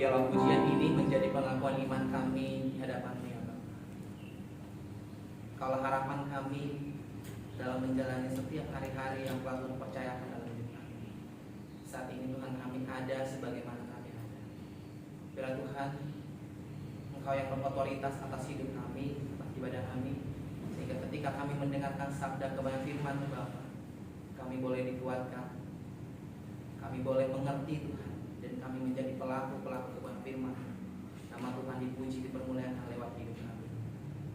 Biarlah pujian ini menjadi pengakuan iman kami di hadapan-Mu ya Bapa. Kaulah harapan kami dalam menjalani setiap hari-hari yang telah Tuhan percayakan dalam hidup kami. Saat ini Tuhan, kami ada sebagaimana kami ada. Biarlah Tuhan, Engkau yang berotoritas atas hidup kami, atas ibadah kami, sehingga ketika kami mendengarkan sabda kebenaran firman-Mu Bapa, kami boleh dikuatkan, kami boleh mengerti Tuhan, dan kami menjadi pelaku-pelaku kebenaran firman. Nama Tuhan dipuji, dipermuliakan lewat hidup kami.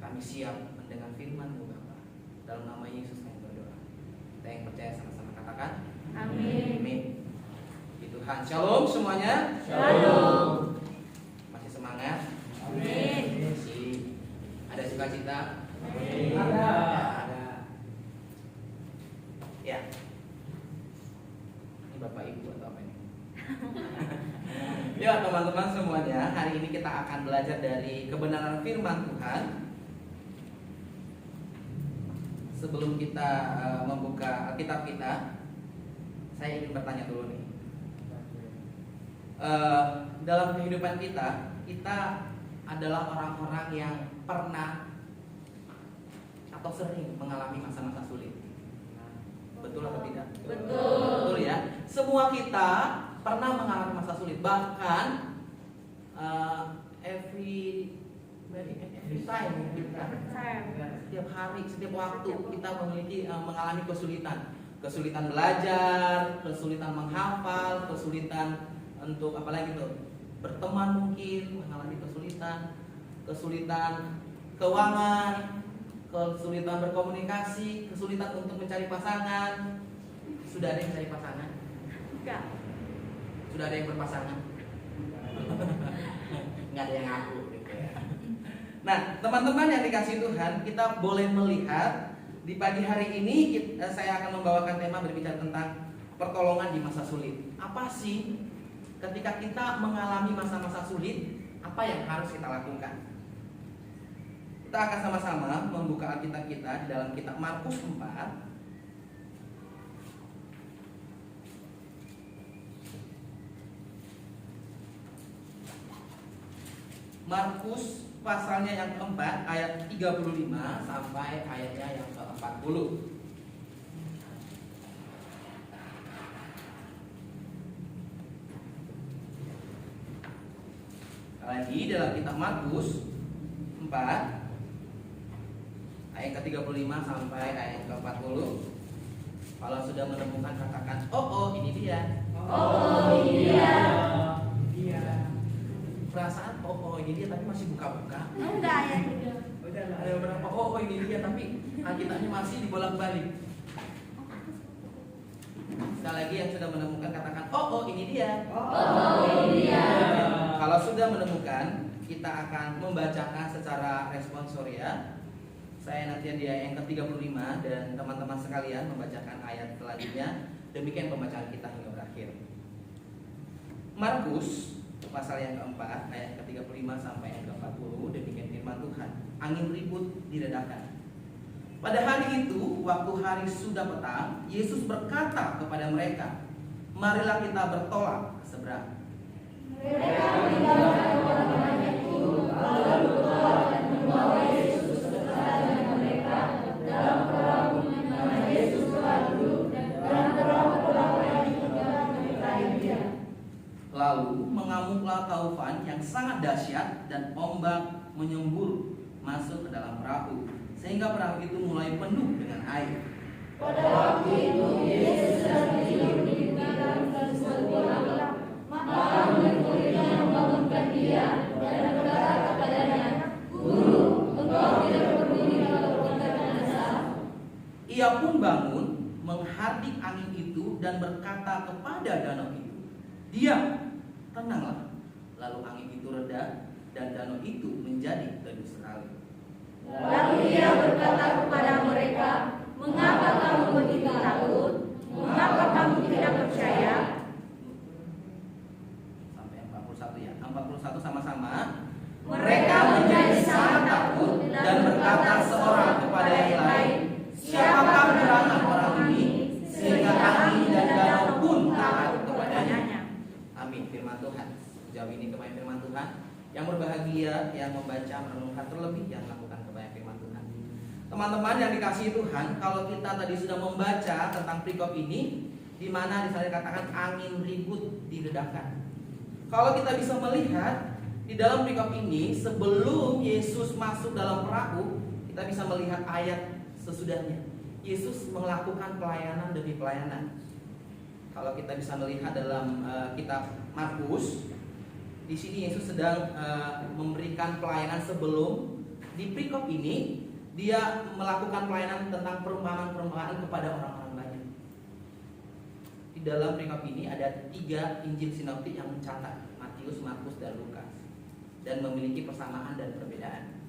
Kami siap mendengar firman-Mu Bapa. Dalam nama Yesus kami berdoa. Kita yang percaya sama-sama katakan Amin. Amin. Puji Tuhan. Shalom semuanya. Shalom. Masih semangat? Amin. Masih ada sukacita? Amin. Ada. Ya. Ini Bapak Ibu atau apa ini? Ya teman-teman semuanya, hari ini kita akan belajar dari kebenaran firman Tuhan. Sebelum kita membuka Alkitab kita, saya ingin bertanya dulu nih. Dalam kehidupan kita adalah orang-orang yang pernah atau sering mengalami masa-masa sulit. Betul atau tidak? Betul. Betul ya. Semua kita pernah mengalami masa sulit. Bahkan every time kita, setiap hari, setiap waktu kita mengalami kesulitan. Kesulitan belajar, kesulitan menghafal, kesulitan untuk apalagi itu berteman, mungkin mengalami kesulitan keuangan, kesulitan berkomunikasi, kesulitan untuk mencari pasangan. Sudah ada yang mencari pasangan? Enggak. Sudah ada yang berpasangan? Nggak ada yang ngaku gitu ya. Nah teman-teman yang dikasih Tuhan, kita boleh melihat di pagi hari ini saya akan membawakan tema berbicara tentang pertolongan di masa sulit. Apa sih ketika kita mengalami masa-masa sulit, apa yang harus kita lakukan? Kita akan sama-sama membuka Alkitab kita di dalam kitab Markus 4. Markus pasalnya yang keempat, ayat 35 sampai ayatnya yang ke-40. Lagi dalam kitab Markus 4 ayat ke-35 sampai ayat ke-40. Kalau sudah menemukan katakan, oh ini dia. Oh ini dia. Perasaan oh ini dia tapi masih buka-buka. Enggak ya. Udah ada beberapa oh ini dia tapi Alkitabnya masih dibolak-balik. Sekali lagi yang sudah menemukan katakan oh ini dia. Oh ini dia. Kalau sudah menemukan, kita akan membacakan secara responsorial. Saya nanti di ayat yang ke-35 dan teman-teman sekalian membacakan ayat selanjutnya. Demikian pembacaan kita hingga berakhir. Markus pasal yang keempat ayat ke-35 sampai yang ke-40. Demikian firman Tuhan. Angin ribut diredakan. Pada hari itu, waktu hari sudah petang, Yesus berkata kepada mereka, marilah kita bertolak ke seberang. Mereka meninggalkan orang-orang itu, lalu bertolak dan membawa Yesus beserta dengan mereka dalam perahu di mana Yesus telah duduk, dan perahu-perahu yang juga menyertai dia. Lalu mengamuklah taufan yang sangat dahsyat dan ombak menyembur masuk ke dalam perahu, sehingga perahu itu mulai penuh dengan air. Pada waktu itu Yesus sedang tidur di dalam sebuah laut. Maka murid-muridnya membangunkan dia dan berkata kepadanya, Guru, engkau tidak peduli kalau kita binasa. Ia pun bangun, menghardik angin itu dan berkata kepada danau itu, diam, tenanglah. Lalu angin itu reda danau itu menjadi teduh sekali. Lalu ia berkata kepada mereka, "Mengapa kamu begitu takut? Mengapa kamu tidak percaya?" Sampai 41 ya. 41 sama-sama. Mereka menjadi sangat takut dan berkata seorang kepada yang lain, "Siapakah gerangan orang ini sehingga angin dan danau pun takut kepadanya?" Amin. Firman Tuhan. Sejauh ini kebanyakan firman Tuhan. Yang berbahagia yang membaca, merenungkan, terlebih yang melakukan kebanyakan firman Tuhan. Teman-teman yang dikasihi Tuhan, kalau kita tadi sudah membaca tentang perikop ini, di mana di sana dikatakan angin ribut diredakan. Kalau kita bisa melihat di dalam perikop ini, sebelum Yesus masuk dalam perahu, kita bisa melihat ayat sesudahnya. Yesus melakukan pelayanan demi pelayanan. Kalau kita bisa melihat dalam kitab Markus, di sini Yesus sedang memberikan pelayanan sebelum di perikop ini dia melakukan pelayanan tentang perumpamaan-perumpamaan kepada orang-orang banyak. Di dalam perikop ini ada 3 Injil sinoptik yang mencatat, Matius, Markus, dan Lukas, dan memiliki persamaan dan perbedaan.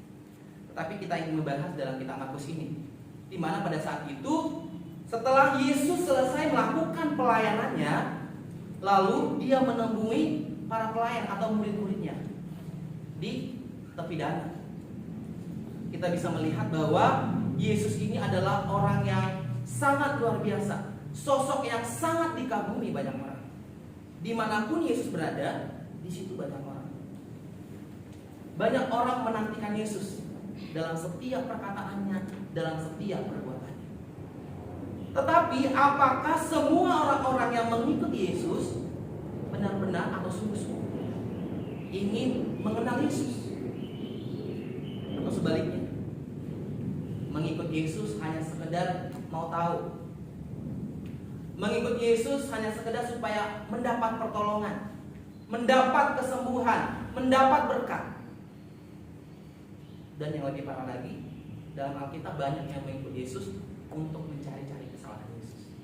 Tetapi kita ingin membahas dalam kitab Markus ini, di mana pada saat itu setelah Yesus selesai melakukan pelayanannya, lalu dia menemui para pelayan atau murid-muridnya di tepi danau. Kita bisa melihat bahwa Yesus ini adalah orang yang sangat luar biasa, sosok yang sangat dikagumi banyak orang. Dimanapun Yesus berada, di situ banyak orang. Banyak orang menantikan Yesus dalam setiap perkataannya, dalam setiap perbuatannya. Tetapi apakah semua orang-orang yang mengikuti Yesus benar-benar atau sungguh-sungguh ingin mengenal Yesus? Atau sebaliknya, mengikut Yesus hanya sekedar mau tahu, mengikut Yesus hanya sekedar supaya mendapat pertolongan, mendapat kesembuhan, mendapat berkat. Dan yang lebih parah lagi, dalam Alkitab banyak yang mengikut Yesus untuk mencari-cari kesalahan Yesus,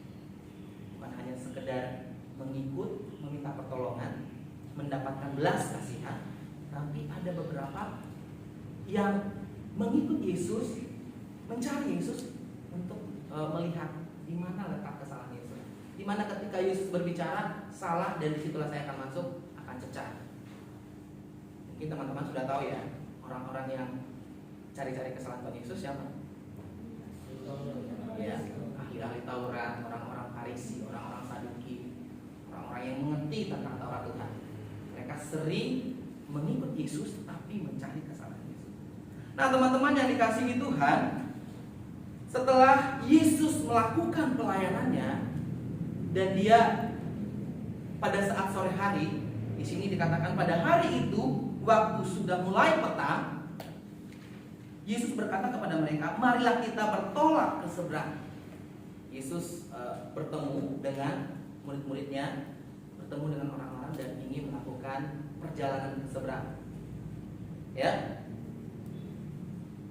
bukan hanya sekedar mengikut, meminta pertolongan, mendapatkan belas kasihan, tapi ada beberapa yang mengikut Yesus, mencari Yesus untuk melihat di mana letak kesalahan Yesus, di mana ketika Yesus berbicara salah dan disitulah saya akan masuk, akan cecah. Mungkin teman-teman sudah tahu ya, orang-orang yang cari-cari kesalahan Tuhan Yesus siapa? Ya, ahli-ahli Taurat, orang-orang Farisi, orang-orang Saduki, orang-orang yang mengerti tentang Taurat Tuhan. Mereka sering mengikut Yesus tapi mencari kesalahan Yesus. Nah, teman-teman yang dikasihi Tuhan, setelah Yesus melakukan pelayanannya dan dia pada saat sore hari, di sini dikatakan pada hari itu waktu sudah mulai petang, Yesus berkata kepada mereka, "Marilah kita bertolak ke seberang." Yesus bertemu dengan murid-muridnya, bertemu dengan orang-orang dan ingin melakukan perjalanan ke seberang. Ya,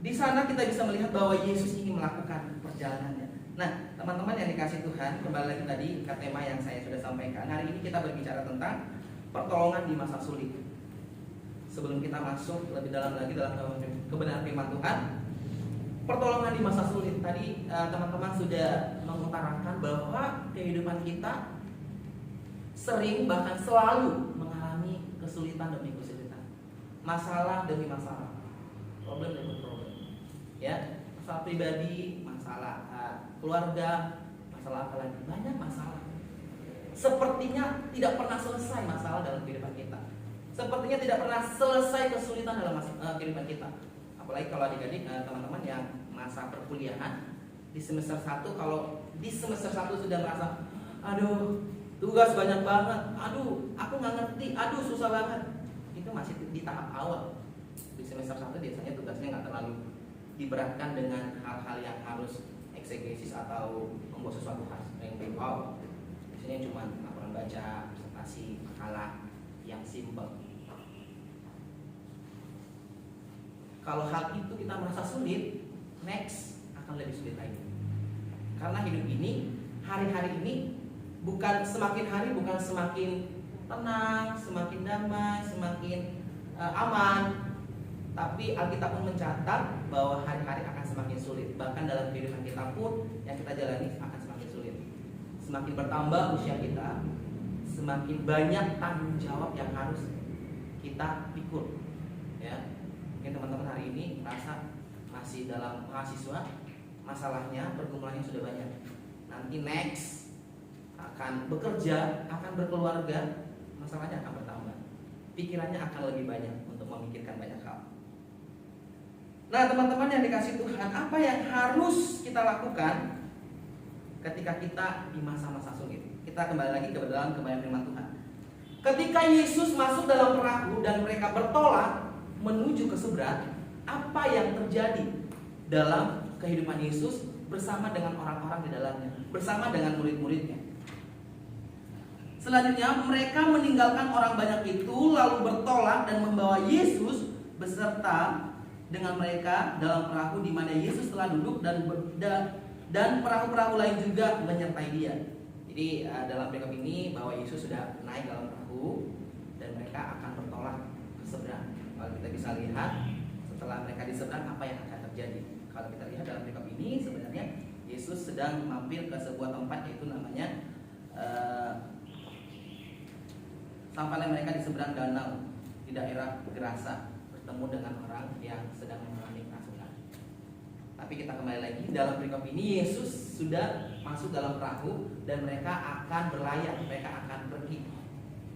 di sana kita bisa melihat bahwa Yesus ingin melakukan perjalanannya. Nah, teman-teman yang dikasih Tuhan, kembali lagi tadi ke tema yang saya sudah sampaikan. Hari ini kita berbicara tentang pertolongan di masa sulit. Sebelum kita masuk lebih dalam lagi dalam kebenaran firman Tuhan, pertolongan di masa sulit. Tadi teman-teman sudah mengutarakan bahwa kehidupan kita sering bahkan selalu mengalami kesulitan demi kesulitan, masalah demi masalah, problem demi problem. Ya, masalah pribadi, masalah keluarga, masalah apa lagi, banyak masalah. Sepertinya tidak pernah selesai masalah dalam kehidupan kita. Sepertinya tidak pernah selesai kesulitan dalam kehidupan kita. Apalagi kalau adik-adik teman-teman yang masa perkuliahan di semester 1, kalau di semester 1 sudah merasa, aduh tugas banyak banget, aduh aku nggak ngerti, aduh susah banget, itu masih di tahap awal. Di semester 1 biasanya tugasnya nggak terlalu diberatkan dengan hal-hal yang harus eksegesis atau membuat sesuatu hal yang wow. Biasanya cuma laporan baca, presentasi, makalah yang simpel. Kalau hal itu kita merasa sulit, next akan lebih sulit lagi. Karena hidup ini, hari-hari ini bukan semakin hari bukan semakin tenang, semakin damai, semakin aman, Tapi Alkitab pun mencatat bahwa hari-hari akan semakin sulit. Bahkan dalam kehidupan kita pun yang kita jalani akan semakin sulit. Semakin bertambah usia kita, semakin banyak tanggung jawab yang harus kita pikul. Ya, mungkin teman-teman hari ini merasa masih dalam mahasiswa, masalahnya pergumulannya sudah banyak. Nanti next akan bekerja, akan berkeluarga, masalahnya akan bertambah. Pikirannya akan lebih banyak untuk memikirkan banyak hal. Nah, teman-teman yang dikasih Tuhan, apa yang harus kita lakukan ketika kita di masa-masa sulit? Kita kembali lagi ke dalam kebenaran firman Tuhan. Ketika Yesus masuk dalam perahu dan mereka bertolak menuju ke seberang, apa yang terjadi dalam kehidupan Yesus bersama dengan orang-orang di dalamnya, bersama dengan murid-muridnya? Selanjutnya mereka meninggalkan orang banyak itu lalu bertolak dan membawa Yesus beserta dengan mereka dalam perahu di mana Yesus telah duduk dan perahu-perahu lain juga menyertai dia. Jadi dalam perikop ini bahwa Yesus sudah naik dalam perahu dan mereka akan bertolak ke seberang. Kalau kita bisa lihat setelah mereka di seberang apa yang akan terjadi. Kalau kita lihat dalam perikop ini sebenarnya Yesus sedang mampir ke sebuah tempat yaitu namanya sampailah mereka di seberang danau di daerah Gerasa, bertemu dengan orang yang sedang mengalami kerasukan. Tapi kita kembali lagi dalam perikop ini Yesus sudah masuk dalam perahu dan mereka akan berlayar, mereka akan pergi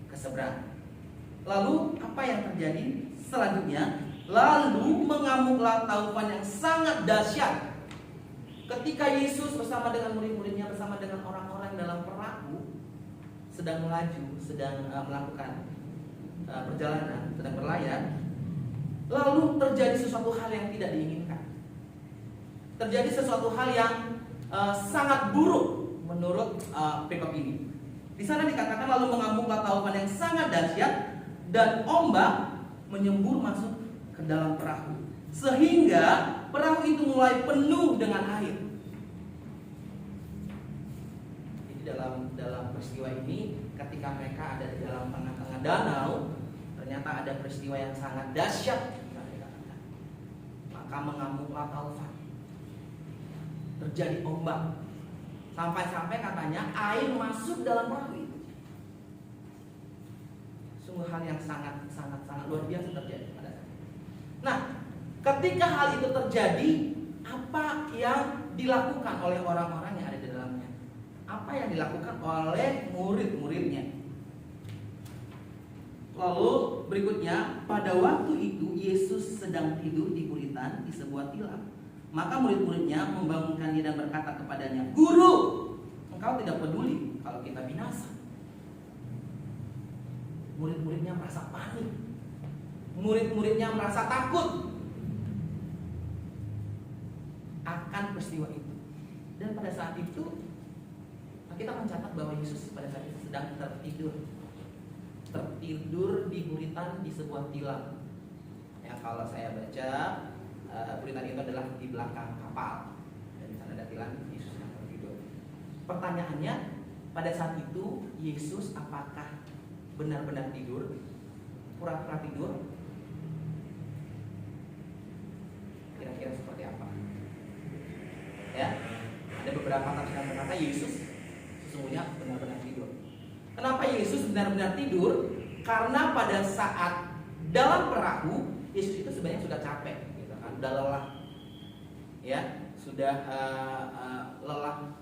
ke seberang. Lalu apa yang terjadi selanjutnya? Lalu mengamuklah taufan yang sangat dahsyat. Ketika Yesus bersama dengan murid-muridnya, bersama dengan orang-orang dalam perahu sedang melaju, sedang melakukan perjalanan, sedang berlayar, lalu terjadi sesuatu hal yang tidak diinginkan. Terjadi sesuatu hal yang sangat buruk menurut perikop ini. Di sana dikatakan lalu mengamuklah taufan yang sangat dahsyat dan ombak menyembur masuk ke dalam perahu sehingga perahu itu mulai penuh dengan air. Jadi dalam peristiwa ini ketika mereka ada di dalam tengah-tengah danau, ternyata ada peristiwa yang sangat dahsyat. Maka mengamuklah taufan, terjadi ombak, sampai-sampai katanya air masuk dalam perahu itu. Sungguh hal yang sangat luar biasa terjadi pada saat itu. Nah, ketika hal itu terjadi, apa yang dilakukan oleh orang-orang yang ada di dalamnya? Apa yang dilakukan oleh murid-muridnya? Lalu berikutnya, pada waktu itu Yesus sedang tidur di buritan di sebuah tilam. Maka murid-muridnya membangunkan dia dan berkata kepadanya, "Guru, engkau tidak peduli kalau kita binasa." Murid-muridnya merasa panik. Murid-muridnya merasa takut akan peristiwa itu. Dan pada saat itu kita mencatat bahwa Yesus pada saat itu sedang tertidur di buritan di sebuah tilam. Ya, kalau saya baca buritan itu adalah di belakang kapal dan di sana ada tilam. Yesus sedang tertidur. Pertanyaannya, pada saat itu Yesus apakah benar-benar tidur, pura-pura tidur? Kira-kira seperti apa? Ya, ada beberapa tafsiran berkata Yesus sesungguhnya benar-benar tidur. Kenapa Yesus benar-benar tidur? Karena pada saat dalam perahu Yesus itu sebenarnya sudah capek, gitu kan? Sudah lelah, ya, sudah lelah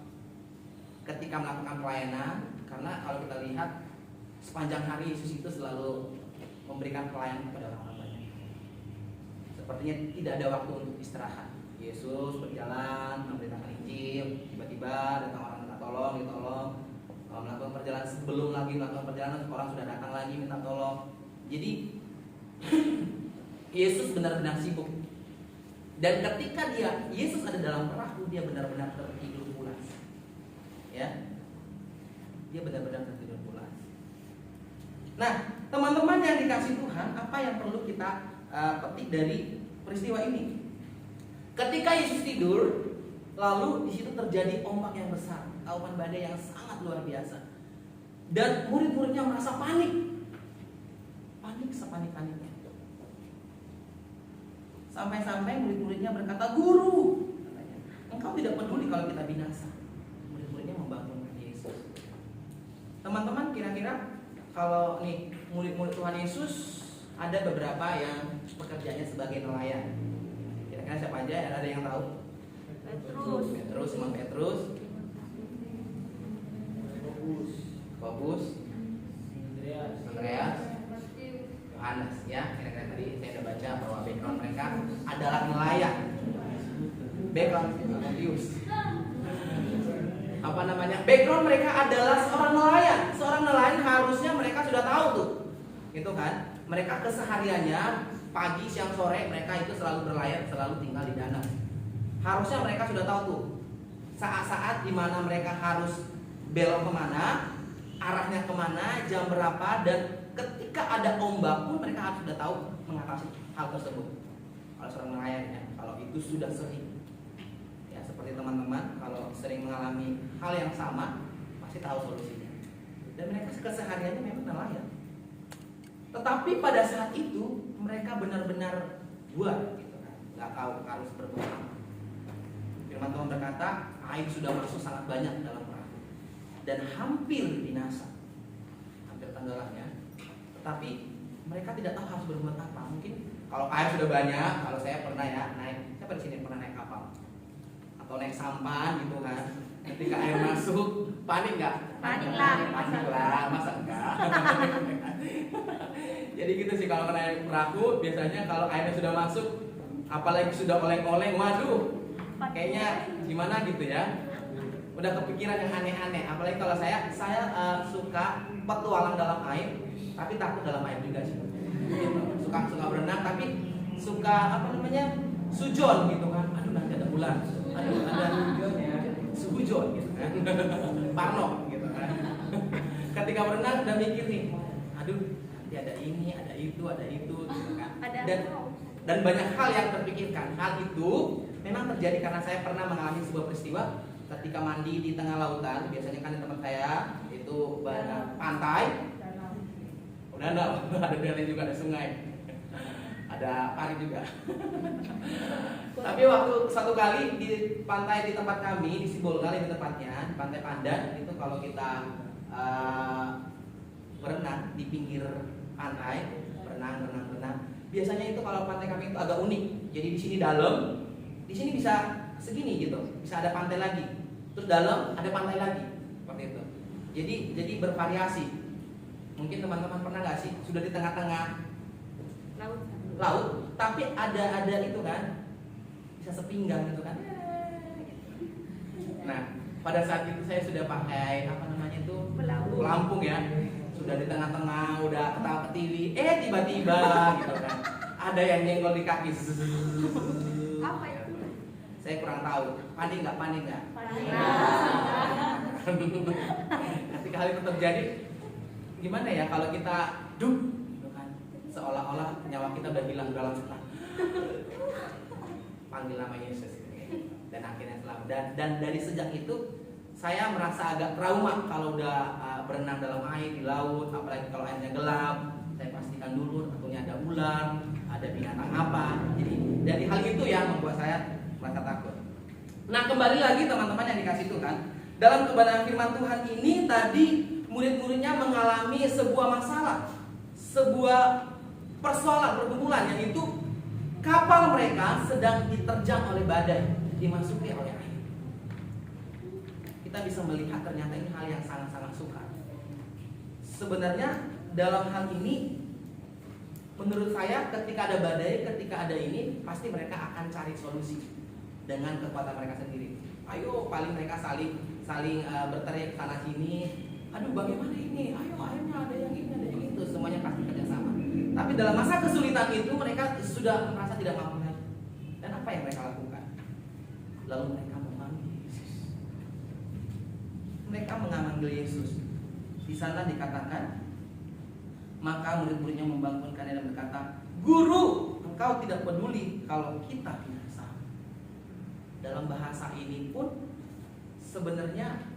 ketika melakukan pelayanan. Karena kalau kita lihat sepanjang hari Yesus itu selalu memberikan pelayanan kepada orang-orang banyak. Sepertinya tidak ada waktu untuk istirahat. Yesus berjalan memberitakan Injil, tiba-tiba datang orang minta tolong, ditolong. Melakukan perjalanan, sebelum lagi melakukan perjalanan orang sudah datang lagi minta tolong. Jadi Yesus benar-benar sibuk. Dan ketika Yesus ada dalam perahu, dia benar-benar tertidur pulas. Ya, dia benar-benar tertidur pulas. Nah, teman-teman yang dikasih Tuhan, apa yang perlu kita petik dari peristiwa ini? Ketika Yesus tidur, lalu di situ terjadi ombak yang besar, awan badai yang sangat luar biasa, dan murid-muridnya merasa panik sepanik-paniknya. Sampai-sampai murid-muridnya berkata, "Guru," katanya, "engkau tidak peduli kalau kita binasa." Murid-muridnya membangunkan Yesus. Teman-teman, kira-kira kalau nih murid-murid Tuhan Yesus ada beberapa yang pekerjaannya sebagai nelayan. Kira-kira siapa aja? Ada yang tahu? Petrus, Simon Petrus, Yakobus, Andreas, Yohanes. Ya, kira-kira tadi saya sudah baca bahwa background mereka adalah nelayan. Background Matius. Apa namanya? Background mereka adalah seorang nelayan. Seorang nelayan harusnya mereka sudah tahu tuh, gitu kan? Mereka kesehariannya pagi, siang, sore mereka itu selalu berlayar, selalu tinggal di danau. Harusnya mereka sudah tahu tuh saat-saat di mana mereka harus belok kemana, arahnya kemana, jam berapa, dan ketika ada ombak pun mereka harus sudah tahu mengatasi hal tersebut. Kalau seorang nelayan ya, kalau itu sudah sering. Ya, seperti teman-teman kalau sering mengalami hal yang sama pasti tahu solusinya. Dan mereka kesehariannya memang nelayan. Tetapi pada saat itu mereka benar-benar buat gitu kan, nggak tahu harus berbuat apa. Firman Tuhan berkata, air sudah masuk sangat banyak dalam perahu dan hampir binasa, hampir tenggelam ya. Tetapi mereka tidak tahu harus berbuat apa. Mungkin kalau air sudah banyak, kalau saya pernah ya naik, siapa di sini pernah naik kapal atau naik sampan gitu kan? Ketika air masuk, panik nggak? Panik lah, masa enggak? Jadi gitu sih kalau naik perahu, biasanya kalau airnya sudah masuk, apalagi sudah oleng-oleng, waduh, kayaknya gimana gitu ya. Udah kepikiran yang aneh-aneh. Apalagi kalau saya suka petualang dalam air, tapi takut dalam air juga sih. Gitu. Suka berenang, tapi suka sujon gitu kan. Aduh, nanti ada bulan. Aduh, ada sujon gitu kan. Parno gitu kan. Ketika berenang udah mikir nih, aduh, nanti ada ini, ada itu gitu kan. Dan banyak hal yang terpikirkan. Hal itu memang terjadi karena saya pernah mengalami sebuah peristiwa ketika mandi di tengah lautan. Biasanya kan di tempat saya itu banyak pantai. Udah ada danau juga, ada sungai. Ada pari juga. Tapi waktu satu kali di pantai di tempat kami di Sibolga lebih tepatnya, di Pantai Pandan itu kalau kita berenang di pinggir pantai, berenang. Biasanya itu kalau pantai kami itu agak unik. Jadi di sini dalam, di sini bisa segini gitu, bisa ada pantai lagi. Terus dalam ada pantai lagi, seperti itu. Jadi bervariasi. Mungkin teman-teman pernah nggak sih sudah di tengah-tengah laut, tapi ada itu kan, bisa sepinggang gitu kan. Nah, pada saat itu saya sudah pakai pelampung ya. Sudah di tengah-tengah, udah ketawa-ketiwi, tiba-tiba gitu kan, ada yang nyenggol di kaki. Apa itu? Saya kurang tahu. Panik nggak? Ketika hal itu terjadi, gimana ya kalau kita gitu kan, seolah-olah nyawa kita udah hilang dalam setelah panggil nama Yesus dan akhirnya selamat. Dan dari sejak itu saya merasa agak trauma kalau udah berenang dalam air di laut, apalagi kalau airnya gelap. Saya pastikan dulu takutnya ada ular, ada binatang apa. Jadi dari hal itu yang membuat saya merasa takut. Nah, kembali lagi teman-teman yang dikasih Tuhan, dalam kebenaran firman Tuhan ini tadi murid-muridnya mengalami sebuah masalah, sebuah persoalan pergumulan, yaitu kapal mereka sedang diterjang oleh badai, dimasuki oleh air. Kita bisa melihat ternyata ini hal yang sangat-sangat sukar. Sebenarnya dalam hal ini, menurut saya ketika ada badai, ketika ada ini, pasti mereka akan cari solusi dengan kekuatan mereka sendiri. Ayo, paling mereka saling berteriak sana sini. Aduh, bagaimana ini? Ayo, akhirnya ada yang ini, ada yang itu. Semuanya pasti kerjasama. Tapi dalam masa kesulitan itu mereka sudah merasa tidak mampu lagi. Dan apa yang mereka lakukan? Lalu mereka memanggil Yesus. Mereka mengambil Yesus. Di sana dikatakan, maka murid-muridnya membangunkannya dan berkata, "Guru, engkau tidak peduli kalau kita binasa." Dalam bahasa ini pun sebenarnya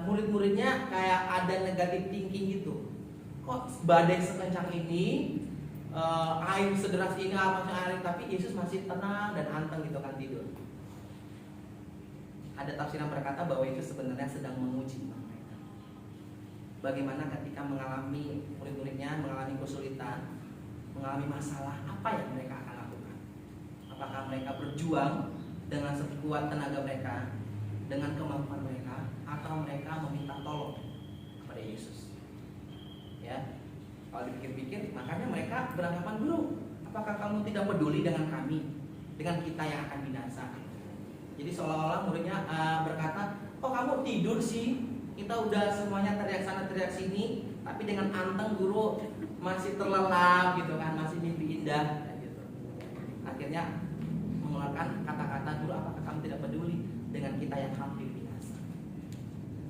murid-muridnya kayak ada negatif thinking gitu. Kok badai sekencang ini, air sederas ini apa air, tapi Yesus masih tenang dan anteng gitu kan tidur. Ada tafsiran berkata bahwa Yesus sebenarnya sedang menguji mereka. Bagaimana ketika mengalami murid-muridnya mengalami kesulitan, mengalami masalah, apa yang mereka akan lakukan? Apakah mereka berjuang dengan sekuat tenaga mereka, dengan kemampuan mereka, atau mereka meminta tolong kepada Yesus? Ya, kalau dipikir-pikir, makanya mereka beranggapan, Guru, apakah kamu tidak peduli dengan kami, dengan kita yang akan binasa? Jadi seolah-olah muridnya berkata, kok kamu tidur sih? Kita udah semuanya teriak sana teriak sini, tapi dengan anteng Guru masih terlelap gitu kan, masih mimpi indah gitu. Akhirnya mengeluarkan kata-kata, Guru, apakah kamu tidak peduli dengan kita yang hampir binasa?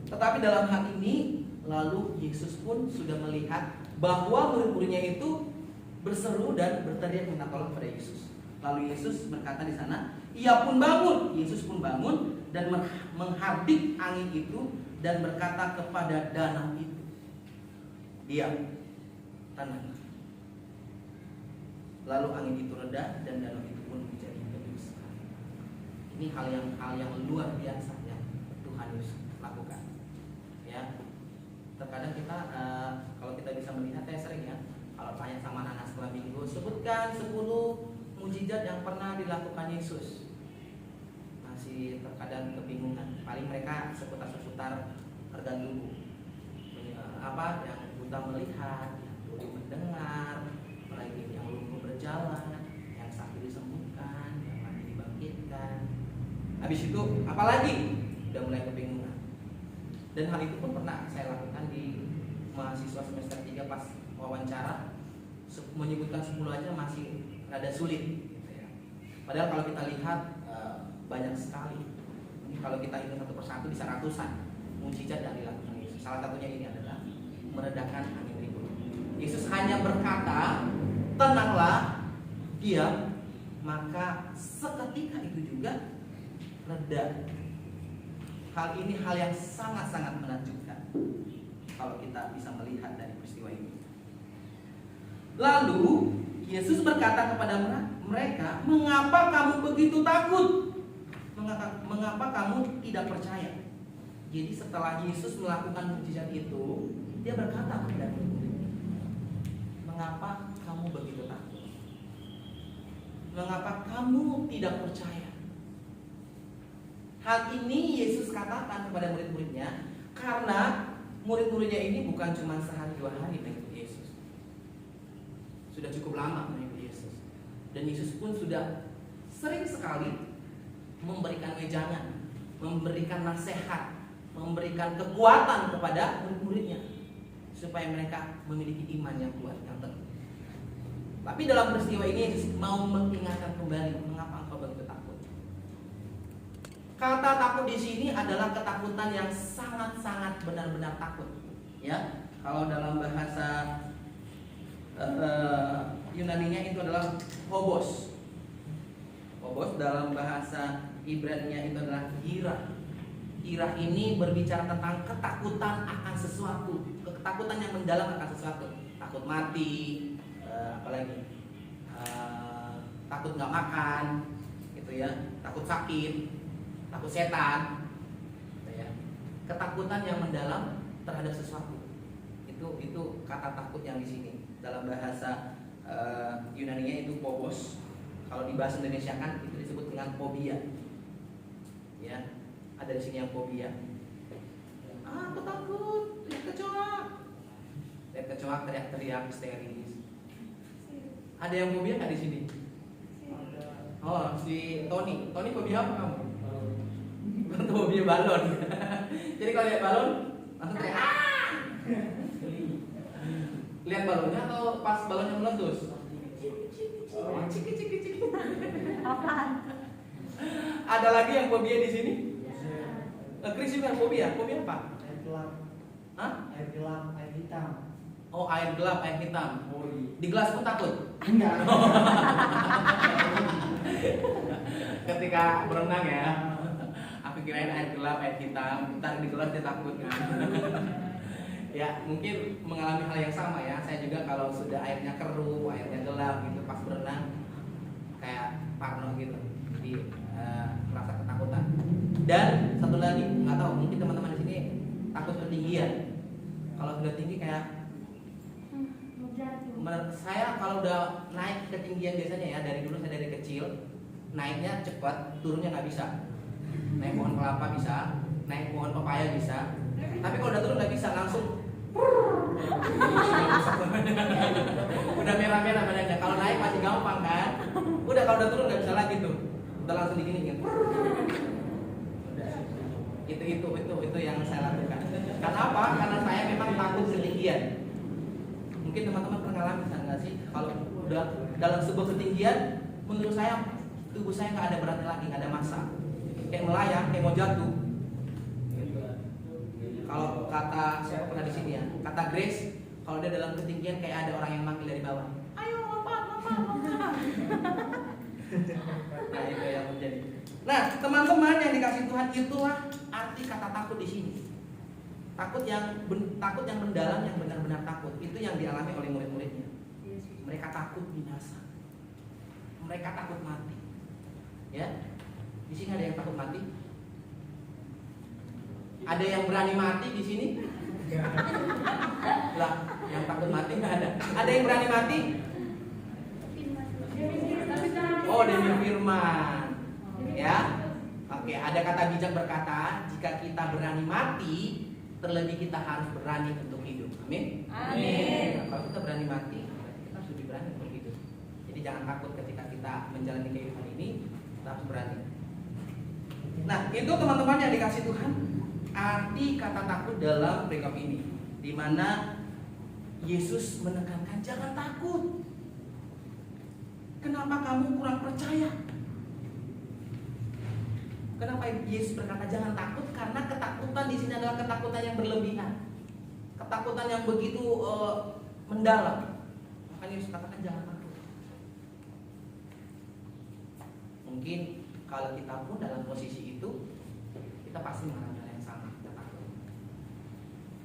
Tetapi dalam hal ini, lalu Yesus pun sudah melihat bahwa murid-muridnya itu berseru dan berteriak minta tolong kepada Yesus. Lalu Yesus berkata di sana, ia pun bangun. Yesus pun bangun dan menghardik angin itu dan berkata kepada danau itu, diam, tenang. Lalu angin itu reda dan danau itu pun menjadi teduh sekali. Ini hal yang luar biasa yang Tuhan Yesus lakukan. Ya, terkadang kita kalau kita bisa melihat, saya sering ya, kalau tanya sama anak-anak sekolah minggu, sebutkan 10 mujizat yang pernah dilakukan Yesus. Masih terkadang kebingungan. Paling mereka seputar-seputar organ tubuh. Yang buta melihat, yang tuli mendengar, apalagi yang lumpuh berjalan, yang sakit disembuhkan, yang mati dibangkitkan. Habis itu apalagi? Udah mulai kebingungan. Dan hal itu pun pernah saya lakukan di mahasiswa semester 3 pas wawancara. Menyebutkan 10 aja masih rada sulit gitu ya. Padahal kalau kita lihat banyak sekali. Ini kalau kita hitung satu persatu bisa ratusan mujizat yang dilakukan Yesus. Salah satunya ini adalah meredakan angin ribut. Yesus hanya berkata, tenanglah, diam, maka seketika itu juga reda. Hal ini hal yang sangat-sangat menakjubkan kalau kita bisa melihat dari peristiwa ini. Lalu Yesus berkata kepada mereka, mengapa kamu begitu takut? Mengapa kamu tidak percaya? Jadi setelah Yesus melakukan mujizat itu, dia berkata kepada murid-muridnya, mengapa kamu begitu takut? Mengapa kamu tidak percaya? Hal ini Yesus katakan kepada murid-muridnya karena murid-muridnya ini bukan cuma sehari 2 hari mengikut Yesus. Sudah cukup lama mengikut Yesus. Dan Yesus pun sudah sering sekali memberikan wejangan, memberikan nasihat, memberikan kekuatan kepada murid-muridnya supaya mereka memiliki iman yang kuat, yang teguh. Tapi dalam peristiwa ini Yesus mau mengingatkan kembali, mengapa engkau begitu takut? Kata takut di sini adalah ketakutan yang sangat-sangat benar-benar takut. Ya, kalau dalam bahasa Yunaninya itu adalah phobos. Phobos dalam bahasa Ibrani-nya itu adalah hirah. Hirah ini berbicara tentang ketakutan akan sesuatu, ketakutan yang mendalam akan sesuatu. Takut mati, apalagi takut nggak makan, gitu ya. Takut sakit, takut setan, gitu ya. Ketakutan yang mendalam terhadap sesuatu. Itu kata takut yang di sini. Dalam bahasa Yunaninya itu phobos. Kalau di bahasa Indonesia kan itu disebut dengan fobia. Ya, ada di sini yang fobia. Aku takut, lihat kecoa. Lihat kecoa teriak-teriak histeris. Ada yang fobia nggak di sini? Oh, si Tony fobia apa kamu? Fobia balon. Jadi kalau lihat balon langsung teriak. Lihat balonnya atau pas balonnya meletus? Cik. Apaan? Ada lagi yang fobia di sini? Chris juga fobia. Fobia apa? Air gelap. Hah? Air gelap, air hitam. Oh, air gelap, air hitam. Oh iya. Di gelas pun takut. Enggak. Ketika berenang ya. Aku kirain air gelap, air hitam. Ntar di gelas dia takut kan. Ya, mungkin mengalami hal yang sama ya. Saya juga kalau sudah airnya keruh, airnya gelap gitu pas berenang kayak parno gitu. Jadi merasa ketakutan. Dan satu lagi, nggak tahu mungkin teman-teman di sini takut ketinggian. Kalau sudah tinggi kayak saya kalau udah naik ketinggian biasanya ya, dari dulu saya dari kecil naiknya cepat, turunnya nggak bisa. Naik pohon kelapa bisa, naik pohon pepaya bisa, tapi kalau udah turun nggak bisa, langsung udah merah-merah badannya. Kalau naik masih gampang kan, udah kalau udah turun nggak bisa lagi tuh, udah langsung diginiin. Itu yang saya lakukan. Karena apa? Karena saya memang takut ketinggian. Mungkin teman-teman pernah ngalamin nggak sih? Kalau udah dalam sebuah ketinggian, menurut saya tubuh saya nggak ada beratnya lagi, nggak ada massa. Kayak melayang, kayak mau jatuh. Kalau kata siapa pernah di sini ya, kata Grace, kalau dia dalam ketinggian kayak ada orang yang manggil dari bawah. Ayo lompat. Nah itu yang terjadi. Nah teman-teman yang dikasih Tuhan, itulah arti kata takut di sini. Takut yang mendalam, yang benar-benar takut. Itu yang dialami oleh murid-muridnya. Mereka takut binasa. Mereka takut mati. Ya, di sini ada yang takut mati. Ada yang berani mati di sini? Lah, yang takut mati nggak ada. Ada yang berani mati? Oh, demi firman. Ya, oke. Ada kata bijak berkata, jika kita berani mati, terlebih kita harus berani untuk hidup. Amin. Amin. Nah, kalau kita berani mati, berarti kita harus lebih berani untuk hidup. Jadi jangan takut ketika kita menjalani kehidupan ini, kita harus berani. Nah, itu teman-teman yang dikasih Tuhan, arti kata takut dalam perikop ini, di mana Yesus menekankan jangan takut. Kenapa kamu kurang percaya? Kenapa Yesus berkata jangan takut? Karena ketakutan di sini adalah ketakutan yang berlebihan, ketakutan yang begitu mendalam. Makanya Yesus katakan jangan takut. Mungkin kalau kita pun dalam posisi itu, kita pasti mengalami hal yang sama. Kita takut.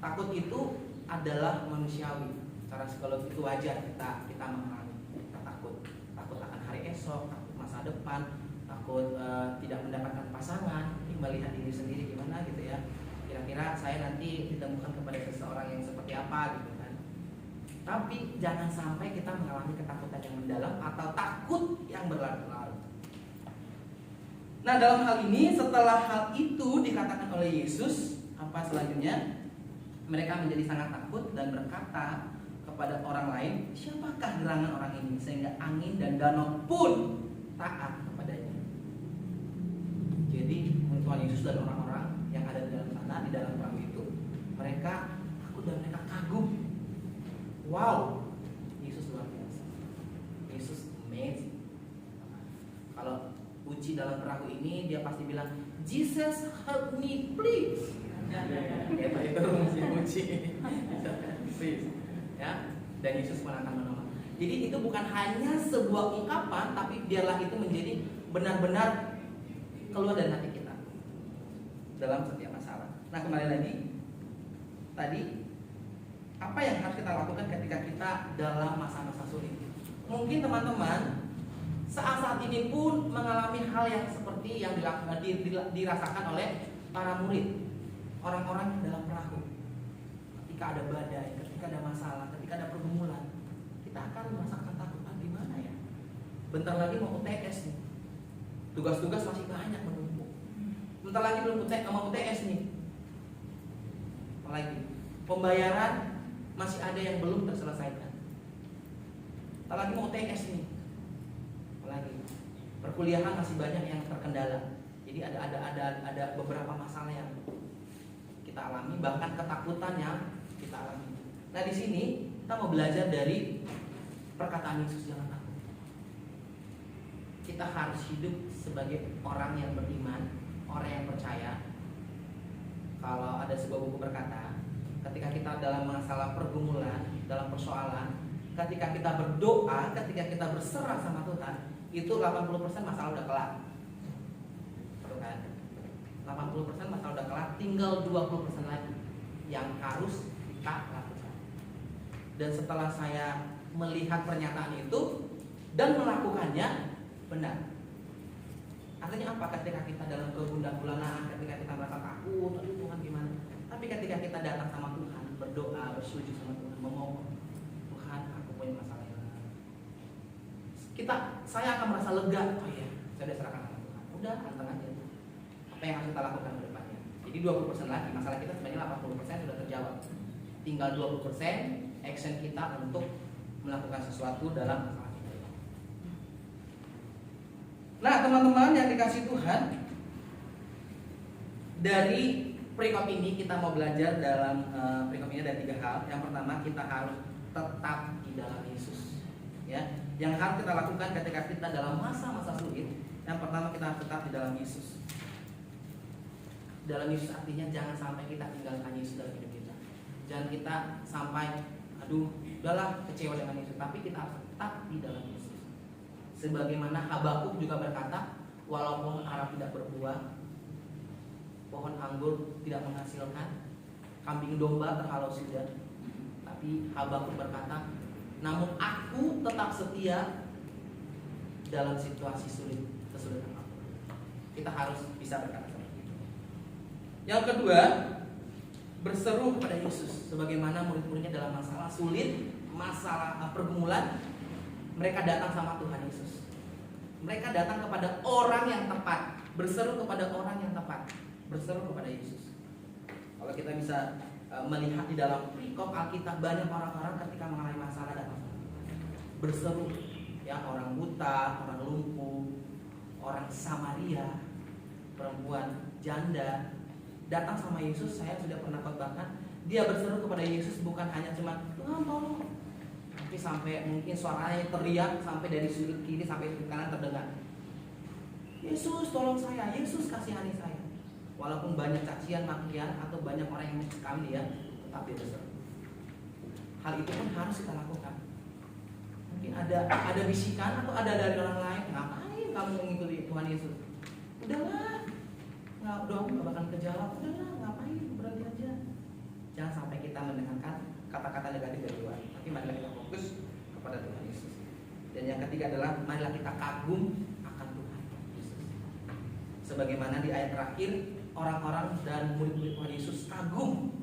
Takut itu adalah manusiawi. Secara psikologi itu wajar kita mengalami. Kita takut akan hari esok, takut masa depan, takut tidak mendapatkan pasangan, melihat diri sendiri gimana gitu ya. Kira-kira saya nanti ditemukan kepada seseorang yang seperti apa gitu kan. Tapi jangan sampai kita mengalami ketakutan yang mendalam atau takut yang berlarut-larut. Nah dalam hal ini, setelah hal itu dikatakan oleh Yesus, apa selanjutnya? Mereka menjadi sangat takut dan berkata kepada orang lain, siapakah gerangan orang ini sehingga angin dan danau pun taat kepadanya. Jadi Tuhan Yesus dan orang-orang yang ada di dalam sana, di dalam perahu itu, mereka takut dan mereka kagum. Wow, Yesus luar biasa. Yesus amazing. Kalau Uci dalam perahu ini, dia pasti bilang, Jesus help me please. Itu mesti Uci. Please. Ya, dan Yesus pun akan menolong. Jadi itu bukan hanya sebuah ungkapan, tapi biarlah itu menjadi benar-benar keluar dari hati kita dalam setiap masalah. Nah kembali lagi tadi, apa yang harus kita lakukan ketika kita dalam masa-masa sulit? Mungkin teman-teman saat ini pun mengalami hal yang seperti yang dirasakan oleh para murid, orang-orang dalam perahu. Ketika ada badai, ketika ada masalah, ketika ada pergumulan, kita akan merasakan ketakutan. Gimana ya? Bentar lagi mau UTS nih, tugas-tugas masih banyak menumpuk. Bentar lagi belum mau UTS nih. Apalagi pembayaran masih ada yang belum terselesaikan. Bentar lagi mau UTS nih. Apalagi perkuliahan masih banyak yang terkendala. Jadi ada beberapa masalah yang kita alami, bahkan ketakutan yang kita alami. Nah di sini kita mau belajar dari perkataan Yesus jangan takut. Kita harus hidup sebagai orang yang beriman, orang yang percaya. Kalau ada sebuah buku berkata, ketika kita dalam masalah pergumulan, dalam persoalan, ketika kita berdoa, ketika kita berserah sama Tuhan, itu 80% masalah udah kelar. Betul kan? 80% masalah udah kelar, tinggal 20% lagi yang harus kita lakukan. Dan setelah saya melihat pernyataan itu dan melakukannya, benar. Artinya apa? Ketika kita dalam kegundah gulanaan, ketika kita merasa takut, aduh Tuhan gimana? Tapi ketika kita datang sama Tuhan, berdoa, bersujud sama Tuhan, memohon, Tuhan aku punya masalah ini. Saya akan merasa lega. Oh iya, saya sudah serahkan sama Tuhan. Udah, anteng aja. Apa yang harus kita lakukan ke depannya? Jadi 20% lagi, masalah kita sebenarnya 80% sudah terjawab. Tinggal 20% action kita untuk melakukan sesuatu dalam masalah kita. Nah, teman-teman yang dikasih Tuhan, dari perikop ini kita mau belajar dalam perikop ini ada 3 hal. Yang pertama, kita harus tetap di dalam Yesus. Ya, yang harus kita lakukan ketika kita dalam masa-masa sulit. Yang pertama, kita harus tetap di dalam Yesus. Dalam Yesus artinya jangan sampai kita tinggalkan Yesus dalam hidup kita. Jangan kita sampai, aduh, udahlah kecewa dengan Yesus. Tapi kita harus tetap di dalam Yesus. Sebagaimana Habakuk juga berkata, walaupun ara tidak berbuah, pohon anggur tidak menghasilkan, kambing domba terhalau sudah, tapi Habakuk berkata, namun aku tetap setia dalam situasi sulit, kesulitan apapun. Kita harus bisa berkata seperti itu. Yang kedua, berseru kepada Yesus. Sebagaimana murid-muridnya dalam masalah sulit, masalah pergumulan, mereka datang sama Tuhan Yesus. Mereka datang kepada orang yang tepat, berseru kepada orang yang tepat, berseru kepada Yesus. Kalau kita bisa melihat di dalam perikop Alkitab, banyak orang-orang ketika mengalami masalah datang berseru, ya, orang buta, orang lumpuh, orang Samaria, perempuan janda datang sama Yesus. Saya sudah pernah khotbahkan, dia berseru kepada Yesus bukan hanya cuma Tuhan tolong, tapi sampai mungkin suaranya teriak sampai dari sudut kiri sampai sudut kanan terdengar, Yesus tolong saya, Yesus kasihani saya. Walaupun banyak cacian, makian atau banyak orang yang mencekam dia, tetap dia berseru. Hal itu pun harus kita lakukan. Mungkin ada bisikan atau ada dari orang lain, ngapain kamu mengikuti Tuhan Yesus? Udahlah, udah nggak bakal kejawab. Udahlah, ngapain, berhenti aja. Jangan sampai kita mendengarkan kata-kata negatif dari luar. Tapi marilah kita fokus kepada Tuhan Yesus. Dan yang ketiga adalah marilah kita kagum akan Tuhan Yesus. Sebagaimana di ayat terakhir, orang-orang dan murid-murid Tuhan Yesus kagum,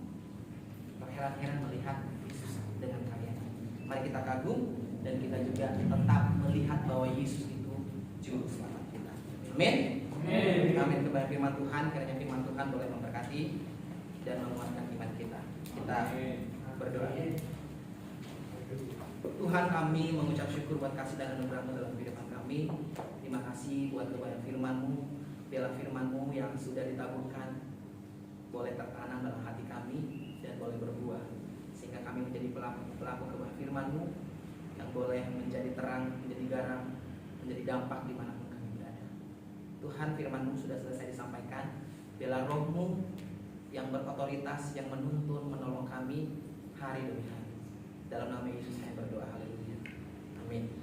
terheran-heran melihat Yesus dengan karyanya. Mari kita kagum dan kita juga tetap melihat bahwa Yesus itu juru selamat kita. Amin. Amin. Kepada firman Tuhan, kiranya firman Tuhan boleh memberkati dan menguatkan iman kita. Kita berdoa. Tuhan, kami mengucap syukur buat kasih dan anugerah-Mu dalam kehidupan kami. Terima kasih buat kebenaran firman-Mu, biarlah firman-Mu yang sudah ditaburkan boleh tertanam dalam hati kami dan boleh berbuah, sehingga kami menjadi pelaku kebenaran firman-Mu yang boleh menjadi terang, menjadi garam, menjadi dampak dimanapun kami berada. Tuhan, firman-Mu sudah selesai disampaikan. Biarlah Roh-Mu yang berotoritas, yang menuntun, menolong kami hari demi hari. Dalam nama Yesus saya berdoa, haleluya. Amin.